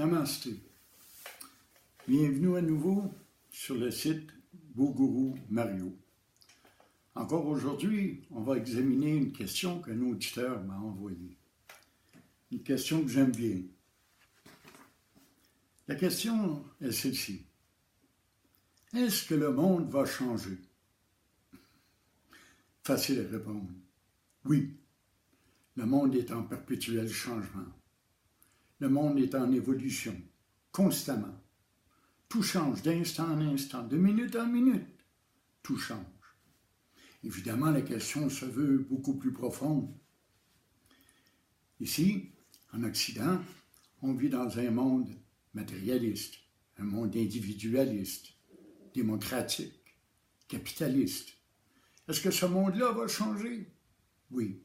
Namasté. Bienvenue à nouveau sur le site Boguru Mario. Encore aujourd'hui, on va examiner une question qu'un auditeur m'a envoyée. Une question que j'aime bien. La question est celle-ci. Est-ce que le monde va changer? Facile à répondre. Oui, le monde est en perpétuel changement. Le monde est en évolution, constamment. Tout change d'instant en instant, de minute en minute. Tout change. Évidemment, la question se veut beaucoup plus profonde. Ici, en Occident, on vit dans un monde matérialiste, un monde individualiste, démocratique, capitaliste. Est-ce que ce monde-là va changer? Oui.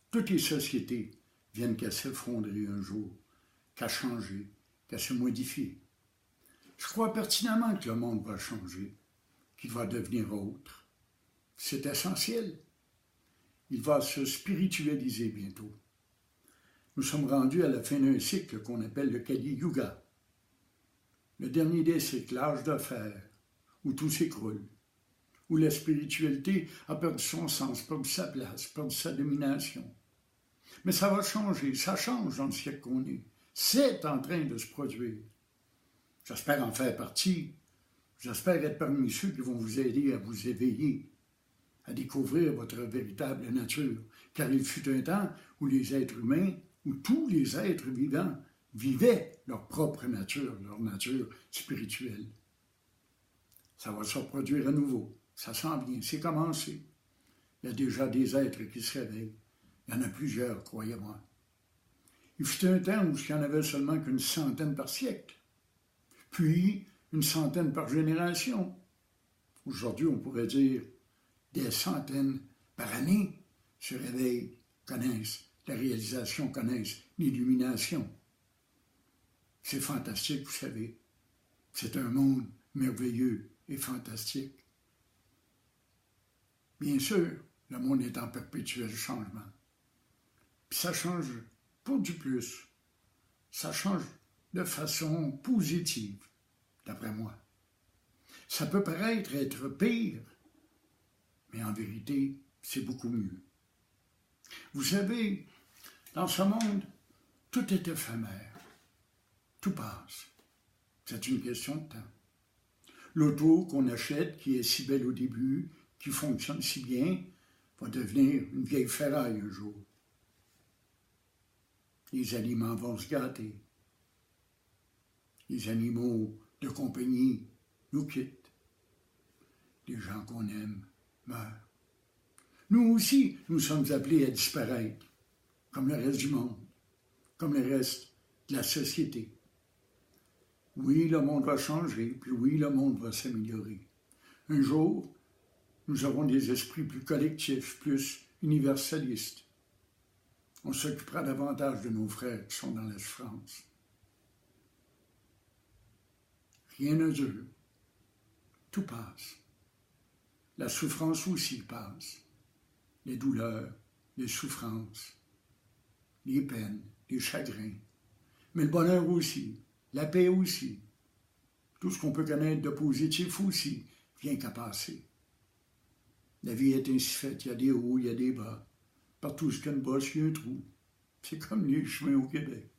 Toutes les sociétés viennent qu'à s'effondrer un jour, qu'à changer, qu'à se modifier. Je crois pertinemment que le monde va changer, qu'il va devenir autre. C'est essentiel. Il va se spiritualiser bientôt. Nous sommes rendus à la fin d'un cycle qu'on appelle le Kali Yuga, le dernier des cycles, l'âge de fer, où tout s'écroule, où la spiritualité a perdu son sens, perdu sa place, perdu sa domination. Mais ça va changer, ça change dans le siècle qu'on est. C'est en train de se produire. J'espère en faire partie. J'espère être parmi ceux qui vont vous aider à vous éveiller, à découvrir votre véritable nature. Car il fut un temps où les êtres humains, où tous les êtres vivants vivaient leur propre nature, leur nature spirituelle. Ça va se reproduire à nouveau. Ça sent bien, c'est commencé. Il y a déjà des êtres qui se réveillent. Il y en a plusieurs, croyez-moi. Il fut un temps où il n'y en avait seulement qu'une centaine par siècle, puis une centaine par génération. Aujourd'hui, on pourrait dire des centaines par année se réveillent, connaissent la réalisation, connaissent l'illumination. C'est fantastique, vous savez. C'est un monde merveilleux et fantastique. Bien sûr, le monde est en perpétuel changement. Puis ça change pour du plus. Ça change de façon positive, d'après moi. Ça peut paraître être pire, mais en vérité, c'est beaucoup mieux. Vous savez, dans ce monde, tout est éphémère. Tout passe. C'est une question de temps. L'auto qu'on achète, qui est si belle au début, qui fonctionne si bien, va devenir une vieille ferraille un jour. Les aliments vont se gâter. Les animaux de compagnie nous quittent. Les gens qu'on aime meurent. Nous aussi, nous sommes appelés à disparaître, comme le reste du monde, comme le reste de la société. Oui, le monde va changer, puis oui, le monde va s'améliorer. Un jour, nous aurons des esprits plus collectifs, plus universalistes. On s'occupera davantage de nos frères qui sont dans la souffrance. Rien ne dure. Tout passe. La souffrance aussi passe. Les douleurs, les souffrances, les peines, les chagrins. Mais le bonheur aussi, la paix aussi. Tout ce qu'on peut connaître de positif aussi vient qu'à passer. La vie est ainsi faite, il y a des hauts, il y a des bas. Partout où il y a une bosse, il y a un trou. C'est comme les chemins au Québec.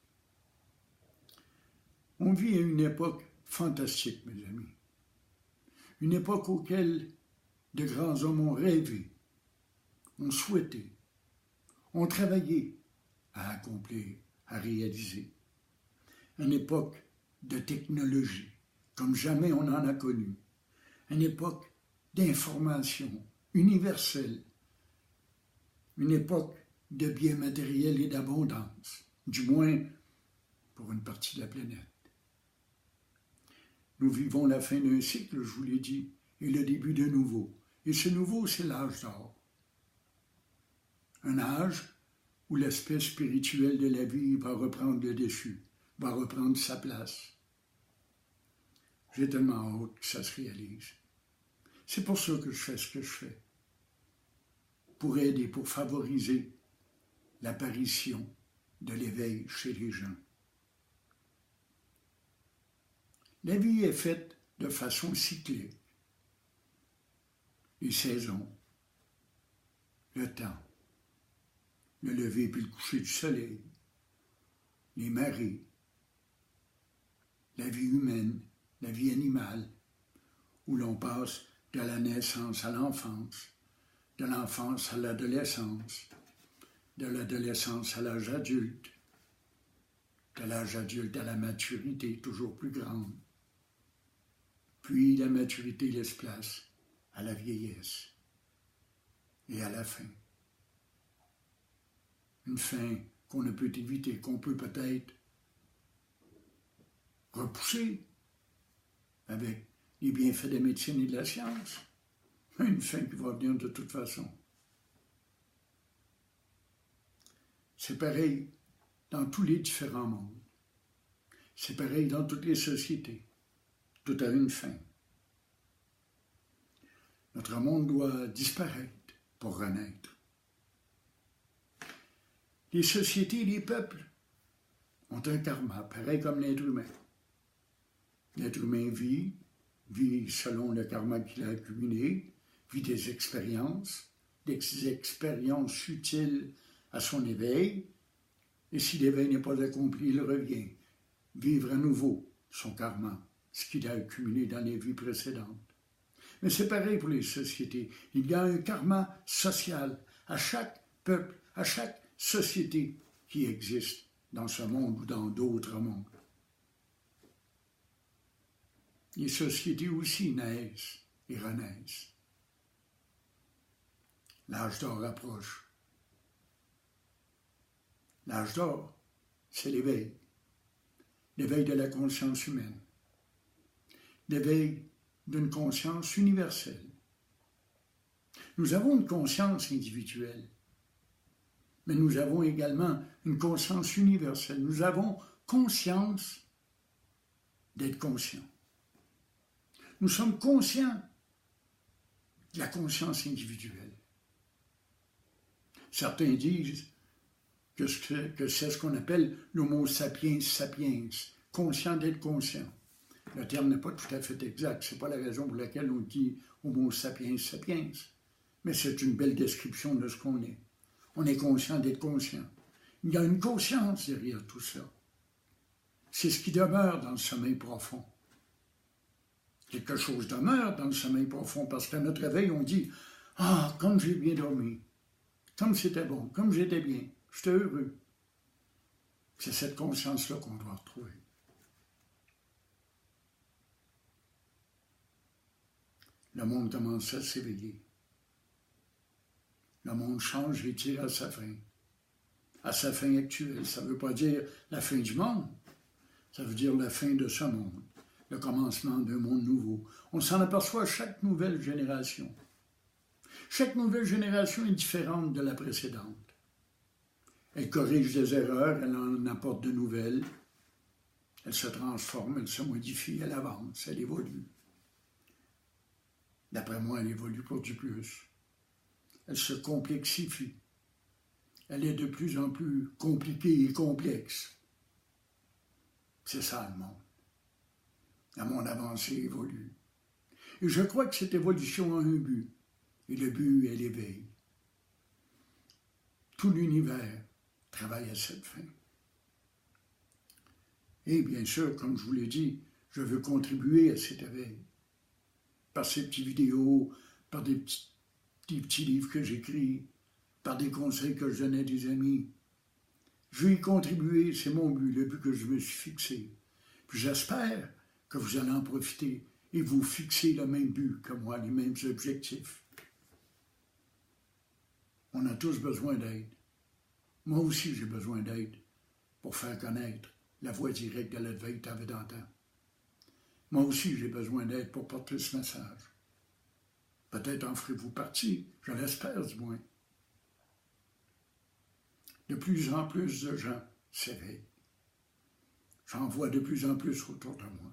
On vit à une époque fantastique, mes amis. Une époque auquel de grands hommes ont rêvé, ont souhaité, ont travaillé à accomplir, à réaliser. Une époque de technologie, comme jamais on en a connu. Une époque d'information universelle. Une époque de biens matériels et d'abondance, du moins pour une partie de la planète. Nous vivons la fin d'un cycle, je vous l'ai dit, et le début d'un nouveau. Et ce nouveau, c'est l'âge d'or. Un âge où l'aspect spirituel de la vie va reprendre le dessus, va reprendre sa place. J'ai tellement hâte que ça se réalise. C'est pour ça que je fais ce que je fais. Pour aider, pour favoriser l'apparition de l'éveil chez les gens. La vie est faite de façon cyclique. Les saisons, le temps, le lever puis le coucher du soleil, les marées, la vie humaine, la vie animale, où l'on passe de la naissance à l'enfance, de l'enfance à l'adolescence, de l'adolescence à l'âge adulte, de l'âge adulte à la maturité toujours plus grande. Puis la maturité laisse place à la vieillesse et à la fin. Une fin qu'on ne peut éviter, qu'on peut peut-être repousser avec les bienfaits de la médecine et de la science. Une fin qui va venir de toute façon. C'est pareil dans tous les différents mondes. C'est pareil dans toutes les sociétés. Tout a une fin. Notre monde doit disparaître pour renaître. Les sociétés et les peuples ont un karma, pareil comme l'être humain. L'être humain vit selon le karma qu'il a accumulé, vit des expériences utiles à son éveil, et si l'éveil n'est pas accompli, il revient, vivre à nouveau son karma, ce qu'il a accumulé dans les vies précédentes. Mais c'est pareil pour les sociétés. Il y a un karma social à chaque peuple, à chaque société qui existe dans ce monde ou dans d'autres mondes. Les sociétés aussi naissent et renaissent. L'âge d'or approche. L'âge d'or, c'est l'éveil. L'éveil de la conscience humaine. L'éveil d'une conscience universelle. Nous avons une conscience individuelle, mais nous avons également une conscience universelle. Nous avons conscience d'être conscients. Nous sommes conscients de la conscience individuelle. Certains disent que c'est ce qu'on appelle l'homo sapiens sapiens, conscient d'être conscient. Le terme n'est pas tout à fait exact, ce n'est pas la raison pour laquelle on dit homo sapiens sapiens, mais c'est une belle description de ce qu'on est. On est conscient d'être conscient. Il y a une conscience derrière tout ça. C'est ce qui demeure dans le sommeil profond. Quelque chose demeure dans le sommeil profond, parce qu'à notre réveil, on dit « Ah, comme j'ai bien dormi, comme c'était bon, comme j'étais bien, j'étais heureux. » C'est cette conscience-là qu'on doit retrouver. Le monde commence à s'éveiller. Le monde change et tire à sa fin actuelle. Ça ne veut pas dire la fin du monde, ça veut dire la fin de ce monde, le commencement d'un monde nouveau. On s'en aperçoit à chaque nouvelle génération. Chaque nouvelle génération est différente de la précédente. Elle corrige des erreurs, elle en apporte de nouvelles, elle se transforme, elle se modifie, elle avance, elle évolue. D'après moi, elle évolue pour du plus. Elle se complexifie. Elle est de plus en plus compliquée et complexe. C'est ça le monde. Le monde avancé évolue. Et je crois que cette évolution a un but. Et le but est l'éveil. Tout l'univers travaille à cette fin. Et bien sûr, comme je vous l'ai dit, je veux contribuer à cet éveil. Par ces petites vidéos, par des petits livres que j'écris, par des conseils que je donne à des amis. Je veux y contribuer, c'est mon but, le but que je me suis fixé. Puis j'espère que vous allez en profiter et vous fixer le même but que moi, les mêmes objectifs. On a tous besoin d'aide. Moi aussi, j'ai besoin d'aide pour faire connaître la voie directe de l'Advaita Vedanta. Moi aussi, j'ai besoin d'aide pour porter ce message. Peut-être en ferez-vous partie, je l'espère du moins. De plus en plus de gens s'éveillent. J'en vois de plus en plus autour de moi.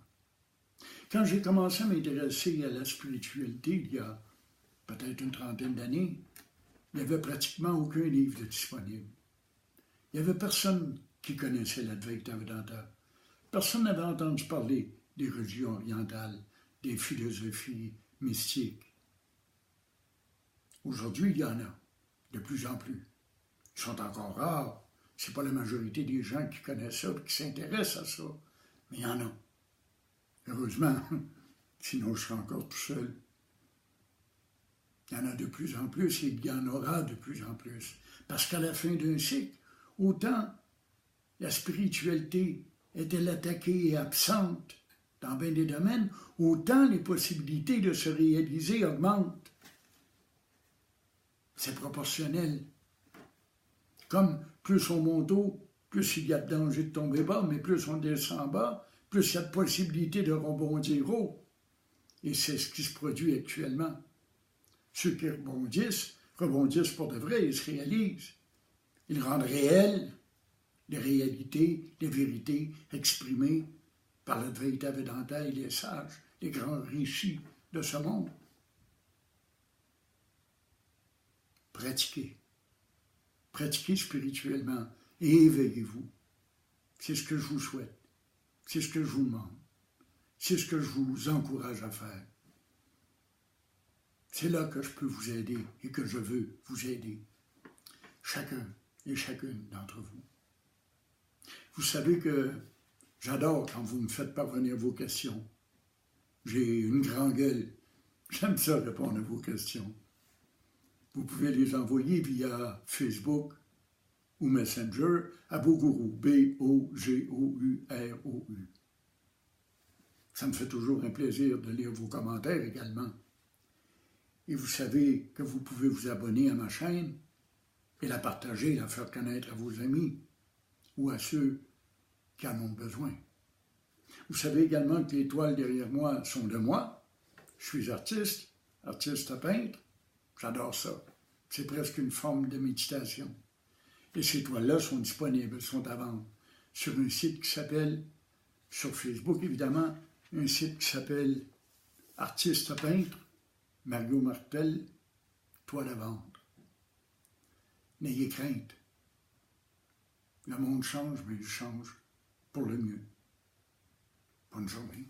Quand j'ai commencé à m'intéresser à la spiritualité, il y a peut-être une trentaine d'années, il n'y avait pratiquement aucun livre de disponible. Il n'y avait personne qui connaissait l'Advaita Vedanta. Personne n'avait entendu parler des religions orientales, des philosophies mystiques. Aujourd'hui, il y en a, de plus en plus. Ils sont encore rares. Ce n'est pas la majorité des gens qui connaissent ça et qui s'intéressent à ça. Mais il y en a. Heureusement, sinon je serais encore tout seul. Il y en a de plus en plus et il y en aura de plus en plus. Parce qu'à la fin d'un cycle, autant la spiritualité est-elle attaquée et absente dans bien des domaines, autant les possibilités de se réaliser augmentent. C'est proportionnel. Comme plus on monte haut, plus il y a de danger de tomber bas, mais plus on descend bas, plus il y a de possibilités de rebondir haut. Et c'est ce qui se produit actuellement. Ceux qui rebondissent pour de vrai, ils se réalisent. Ils rendent réelles les réalités, les vérités exprimées par le véritable éventail, les sages, les grands riches de ce monde. Pratiquez. Pratiquez spirituellement et éveillez-vous. C'est ce que je vous souhaite. C'est ce que je vous demande. C'est ce que je vous encourage à faire. C'est là que je peux vous aider et que je veux vous aider. Chacun et chacune d'entre vous. Vous savez que j'adore quand vous me faites parvenir vos questions. J'ai une grande gueule. J'aime ça répondre à vos questions. Vous pouvez les envoyer via Facebook ou Messenger à Bogourou, B-O-G-O-U-R-O-U. Ça me fait toujours un plaisir de lire vos commentaires également. Et vous savez que vous pouvez vous abonner à ma chaîne et la partager, la faire connaître à vos amis ou à ceux qui en ont besoin. Vous savez également que les toiles derrière moi sont de moi. Je suis artiste peintre. J'adore ça. C'est presque une forme de méditation. Et ces toiles-là sont disponibles, sont à vendre sur un site qui s'appelle, sur Facebook évidemment, un site qui s'appelle Artiste peintre, Mario Martel, toile à vendre. N'ayez crainte. Le monde change, mais il change pour le mieux. Bonne journée.